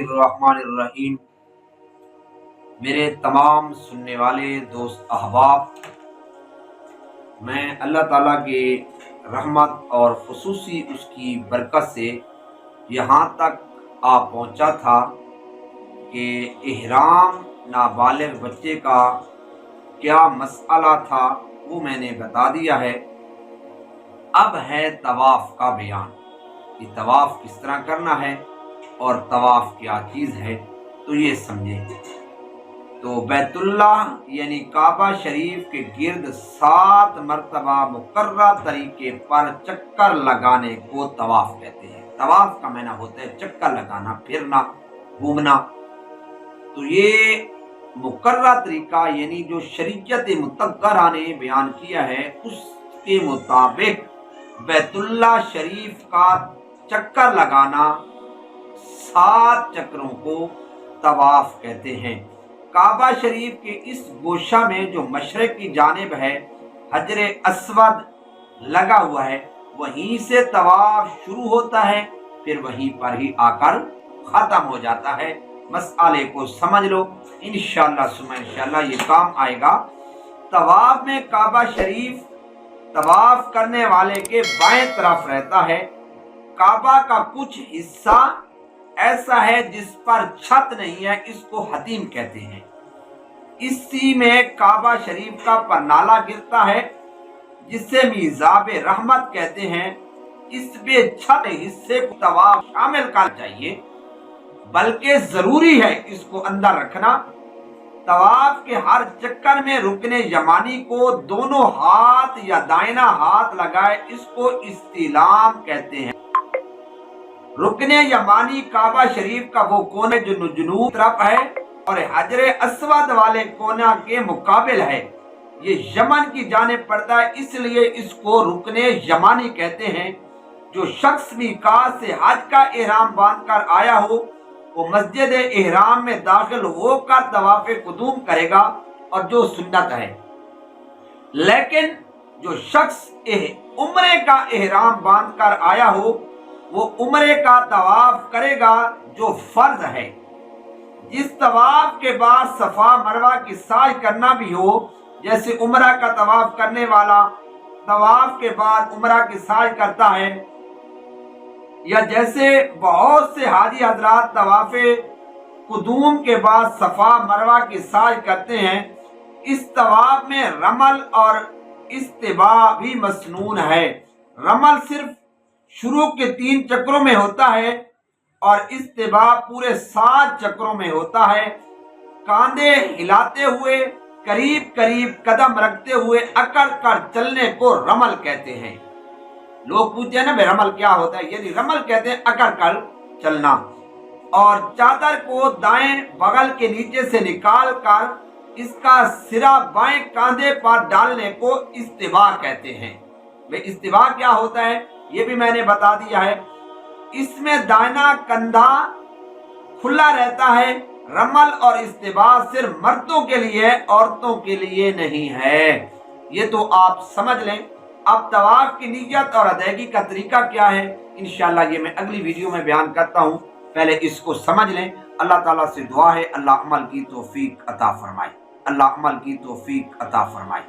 الرحمن الرحیم۔ میرے تمام سننے والے دوست احباب، میں اللہ تعالیٰ کے رحمت اور خصوصی اس کی برکت سے یہاں تک آ پہنچا تھا کہ احرام نابالغ بچے کا کیا مسئلہ تھا وہ میں نے بتا دیا ہے۔ اب ہے طواف کا بیان کہ طواف کس طرح کرنا ہے اور طواف کیا چیز ہے، تو یہ سمجھیں۔ تو بیت اللہ یعنی کعبہ شریف کے گرد 7 مرتبہ مقررہ طریقے پر چکر لگانے کو طواف کہتے ہیں۔ طواف کا معنی ہوتا ہے چکر لگانا، پھرنا، گھومنا۔ تو یہ مقررہ طریقہ یعنی جو شریعت مطہرہ نے بیان کیا ہے اس کے مطابق بیت اللہ شریف کا چکر لگانا 7 چکروں کو طواف کہتے ہیں۔ کعبہ شریف کے اس گوشہ میں جو مشرق کی جانب ہے حجر اسود لگا ہوا ہے، وہیں سے طواف شروع ہوتا ہے، پھر وہیں پر ہی آ کر ختم ہو جاتا ہے۔ مسئلے کو سمجھ لو، انشاءاللہ ثم انشاءاللہ یہ کام آئے گا۔ طواف میں کعبہ شریف طواف کرنے والے کے بائیں طرف رہتا ہے۔ کعبہ کا کچھ حصہ ایسا ہے جس پر چھت نہیں ہے، اس کو حتیم کہتے ہیں۔ اسی میں کعبہ شریف کا پرنالہ گرتا ہے جسے میزاب رحمت کہتے ہیں۔ اس میں چھت حصے کو طواف شامل کرنا چاہیے، بلکہ ضروری ہے اس کو اندر رکھنا۔ طواف کے ہر چکر میں رکن یمانی کو دونوں ہاتھ یا دائنا ہاتھ لگائے، اس کو استلام کہتے ہیں۔ رکن یمانی کعبہ شریف کا وہ کونا جو جنوب طرف ہے اور حجر اسود والے کونا کے مقابل ہے، یہ یمن کی جانب پڑتا ہے، اس لیے اس کو رکن یمانی کہتے ہیں۔ جو شخص میقات سے حج کا احرام باندھ کر آیا ہو وہ مسجد احرام میں داخل ہو کر طواف قدوم کرے گا، اور جو سنت ہے۔ لیکن جو شخص عمرے کا احرام باندھ کر آیا ہو وہ عمرے کا طواف کرے گا جو فرض ہے۔ جس طواف کے بعد صفا مروہ کی سعی کرنا بھی ہو، جیسے عمرہ کا طواف کرنے والا طواف کے بعد عمرہ کی سعی کرتا ہے، یا جیسے بہت سے حاجی حضرات طواف قدوم کے بعد صفا مروہ کی سعی کرتے ہیں، اس طواف میں رمل اور استباء بھی مسنون ہے۔ رمل صرف شروع کے 3 چکروں میں ہوتا ہے اور استباء پورے 7 چکروں میں ہوتا ہے۔ کاندھے ہلاتے ہوئے قریب قریب قدم رکھتے ہوئے اکڑ کر چلنے کو رمل کہتے ہیں۔ لوگ پوچھتے ہیں نا بھائی رمل کیا ہوتا ہے، یعنی رمل کہتے ہیں اکڑ کر چلنا۔ اور چادر کو دائیں بغل کے نیچے سے نکال کر اس کا سرا بائیں کاندھے پر ڈالنے کو استباء کہتے ہیں۔ استباء کیا ہوتا ہے یہ بھی میں نے بتا دیا ہے۔ اس میں دائنا کندھا کھلا رہتا ہے۔ رمل اور استباء صرف مردوں کے لیے، عورتوں کے لیے نہیں ہے، یہ تو آپ سمجھ لیں۔ اب طواف کی نیت اور ادائیگی کا طریقہ کیا ہے انشاءاللہ یہ میں اگلی ویڈیو میں بیان کرتا ہوں، پہلے اس کو سمجھ لیں۔ اللہ تعالیٰ سے دعا ہے اللہ عمل کی توفیق عطا فرمائے، اللہ عمل کی توفیق عطا فرمائے۔